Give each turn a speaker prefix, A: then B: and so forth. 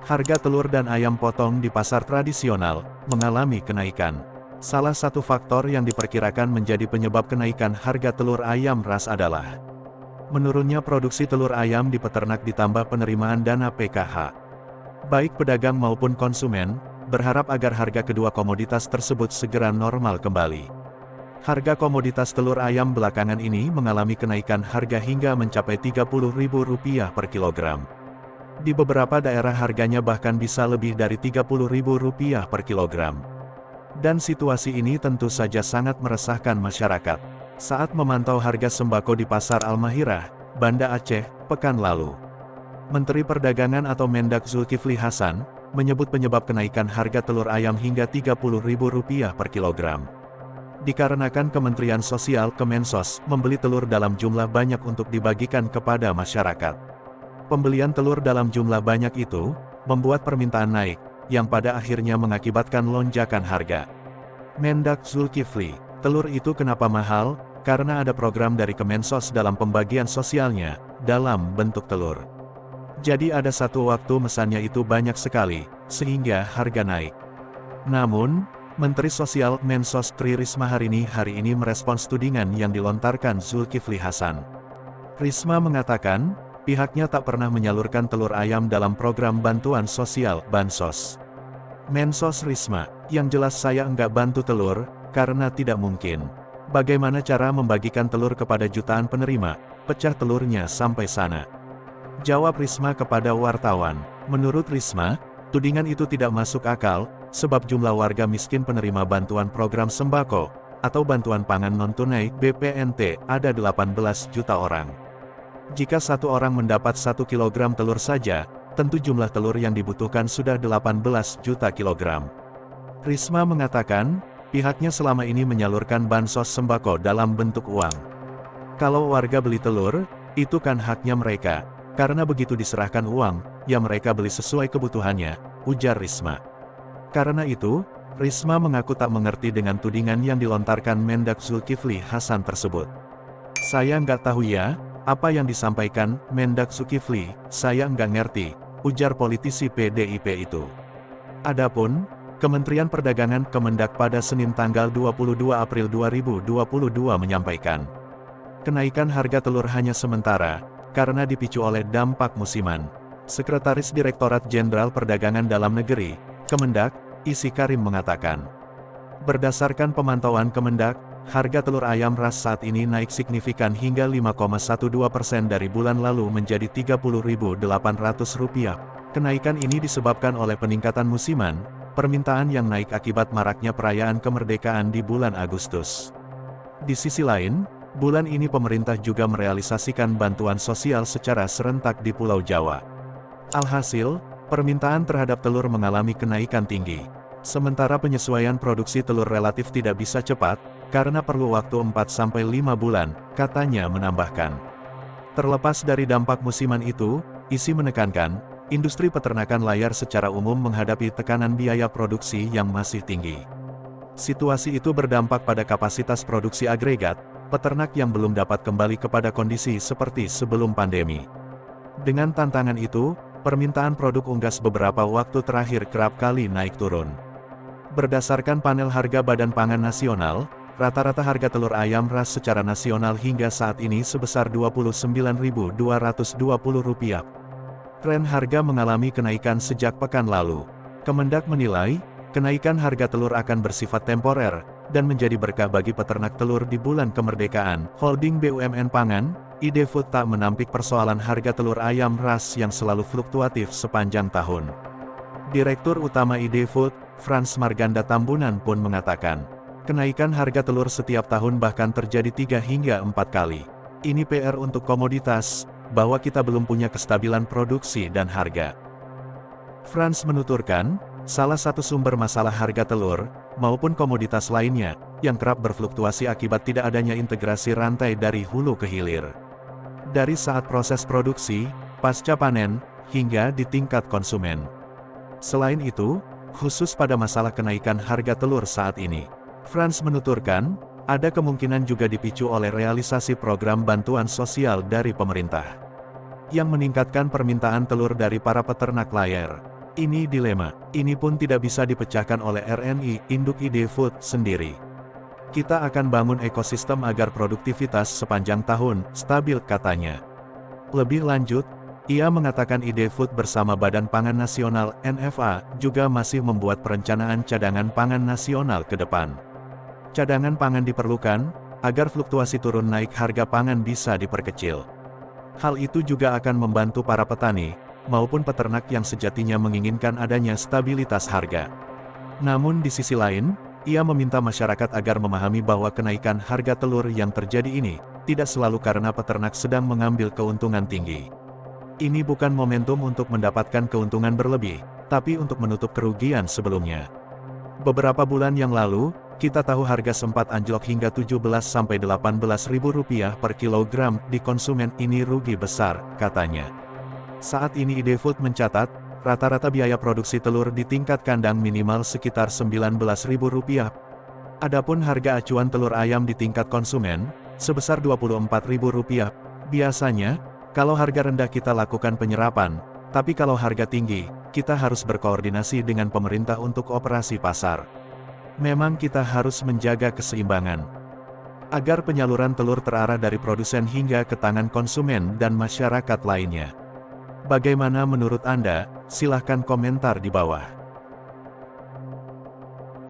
A: Harga telur dan ayam potong di pasar tradisional mengalami kenaikan. Salah satu faktor yang diperkirakan menjadi penyebab kenaikan harga telur ayam ras adalah menurunnya produksi telur ayam di peternak ditambah penerimaan dana PKH. Baik pedagang maupun konsumen berharap agar harga kedua komoditas tersebut segera normal kembali. Harga komoditas telur ayam belakangan ini mengalami kenaikan harga hingga mencapai Rp30.000 per kilogram. Di beberapa daerah harganya bahkan bisa lebih dari Rp30.000 per kilogram. Dan situasi ini tentu saja sangat meresahkan masyarakat. Saat memantau harga sembako di Pasar Al-Mahirah, Banda Aceh, pekan lalu, Menteri Perdagangan atau Mendak Zulkifli Hasan menyebut penyebab kenaikan harga telur ayam hingga Rp30.000 per kilogram dikarenakan Kementerian Sosial Kemensos membeli telur dalam jumlah banyak untuk dibagikan kepada masyarakat. Pembelian telur dalam jumlah banyak itu membuat permintaan naik, yang pada akhirnya mengakibatkan lonjakan harga. Mendak Zulkifli, telur itu kenapa mahal? Karena ada program dari Kemensos dalam pembagian sosialnya, dalam bentuk telur. Jadi ada satu waktu mesannya itu banyak sekali, sehingga harga naik. Namun, Menteri Sosial Mensos Tri Risma hari ini merespons tudingan yang dilontarkan Zulkifli Hasan. Risma mengatakan, pihaknya tak pernah menyalurkan telur ayam dalam program bantuan sosial, Bansos. Mensos Risma, yang jelas saya enggak bantu telur, karena tidak mungkin. Bagaimana cara membagikan telur kepada jutaan penerima, pecah telurnya sampai sana. Jawab Risma kepada wartawan. Menurut Risma, tudingan itu tidak masuk akal, sebab jumlah warga miskin penerima bantuan program sembako, atau bantuan pangan non-tunai BPNT, ada 18 juta orang. Jika satu orang mendapat 1 kilogram telur saja, tentu jumlah telur yang dibutuhkan sudah 18 juta kilogram. Risma mengatakan, pihaknya selama ini menyalurkan bansos sembako dalam bentuk uang. Kalau warga beli telur, itu kan haknya mereka, karena begitu diserahkan uang, ya mereka beli sesuai kebutuhannya, ujar Risma. Karena itu, Risma mengaku tak mengerti dengan tudingan yang dilontarkan Mendak Zulkifli Hasan tersebut. Saya nggak tahu ya, apa yang disampaikan Mendak Zulkifli, saya nggak ngerti, ujar politisi PDIP itu. Adapun, Kementerian Perdagangan Kemendak pada Senin tanggal 22 April 2022 menyampaikan, kenaikan harga telur hanya sementara, karena dipicu oleh dampak musiman. Sekretaris Direktorat Jenderal Perdagangan Dalam Negeri, Kemendak, Isi Karim mengatakan, berdasarkan pemantauan Kemendak, harga telur ayam ras saat ini naik signifikan hingga 5,12% dari bulan lalu menjadi Rp30.800. Kenaikan ini disebabkan oleh peningkatan musiman, permintaan yang naik akibat maraknya perayaan kemerdekaan di bulan Agustus. Di sisi lain, bulan ini pemerintah juga merealisasikan bantuan sosial secara serentak di Pulau Jawa. Alhasil, permintaan terhadap telur mengalami kenaikan tinggi. Sementara penyesuaian produksi telur relatif tidak bisa cepat, karena perlu waktu 4-5 bulan, katanya menambahkan. Terlepas dari dampak musiman itu, Isi menekankan, industri peternakan layar secara umum menghadapi tekanan biaya produksi yang masih tinggi. Situasi itu berdampak pada kapasitas produksi agregat, peternak yang belum dapat kembali kepada kondisi seperti sebelum pandemi. Dengan tantangan itu, permintaan produk unggas beberapa waktu terakhir kerap kali naik turun. Berdasarkan panel harga Badan Pangan Nasional, rata-rata harga telur ayam ras secara nasional hingga saat ini sebesar Rp29.220. Tren harga mengalami kenaikan sejak pekan lalu. Kemendak menilai, kenaikan harga telur akan bersifat temporer, dan menjadi berkah bagi peternak telur di bulan kemerdekaan. Holding BUMN Pangan, Idefood tak menampik persoalan harga telur ayam ras yang selalu fluktuatif sepanjang tahun. Direktur Utama Idefood, Frans Marganda Tambunan pun mengatakan, kenaikan harga telur setiap tahun bahkan terjadi 3 hingga 4 kali. Ini PR untuk komoditas, bahwa kita belum punya kestabilan produksi dan harga. Frans menuturkan, salah satu sumber masalah harga telur, maupun komoditas lainnya, yang kerap berfluktuasi akibat tidak adanya integrasi rantai dari hulu ke hilir. Dari saat proses produksi, pasca panen, hingga di tingkat konsumen. Selain itu, khusus pada masalah kenaikan harga telur saat ini, Frans menuturkan, ada kemungkinan juga dipicu oleh realisasi program bantuan sosial dari pemerintah, yang meningkatkan permintaan telur dari para peternak layar. Ini dilema. Ini pun tidak bisa dipecahkan oleh RNI, induk ID Food, sendiri. Kita akan bangun ekosistem agar produktivitas sepanjang tahun stabil, katanya. Lebih lanjut, ia mengatakan ID Food bersama Badan Pangan Nasional (NFA) juga masih membuat perencanaan cadangan pangan nasional ke depan. Cadangan pangan diperlukan agar fluktuasi turun naik harga pangan bisa diperkecil. Hal itu juga akan membantu para petani maupun peternak yang sejatinya menginginkan adanya stabilitas harga. Namun di sisi lain, ia meminta masyarakat agar memahami bahwa kenaikan harga telur yang terjadi ini tidak selalu karena peternak sedang mengambil keuntungan tinggi. Ini bukan momentum untuk mendapatkan keuntungan berlebih, tapi untuk menutup kerugian sebelumnya. Beberapa bulan yang lalu, kita tahu harga sempat anjlok hingga Rp17.000–18.000 per kilogram di konsumen. Ini rugi besar, katanya. Saat ini ID Food mencatat, rata-rata biaya produksi telur di tingkat kandang minimal sekitar Rp19.000. Adapun harga acuan telur ayam di tingkat konsumen, sebesar Rp24.000. Biasanya, kalau harga rendah kita lakukan penyerapan, tapi kalau harga tinggi, kita harus berkoordinasi dengan pemerintah untuk operasi pasar. Memang kita harus menjaga keseimbangan, agar penyaluran telur terarah dari produsen hingga ke tangan konsumen dan masyarakat lainnya. Bagaimana menurut Anda? Silahkan komentar di bawah.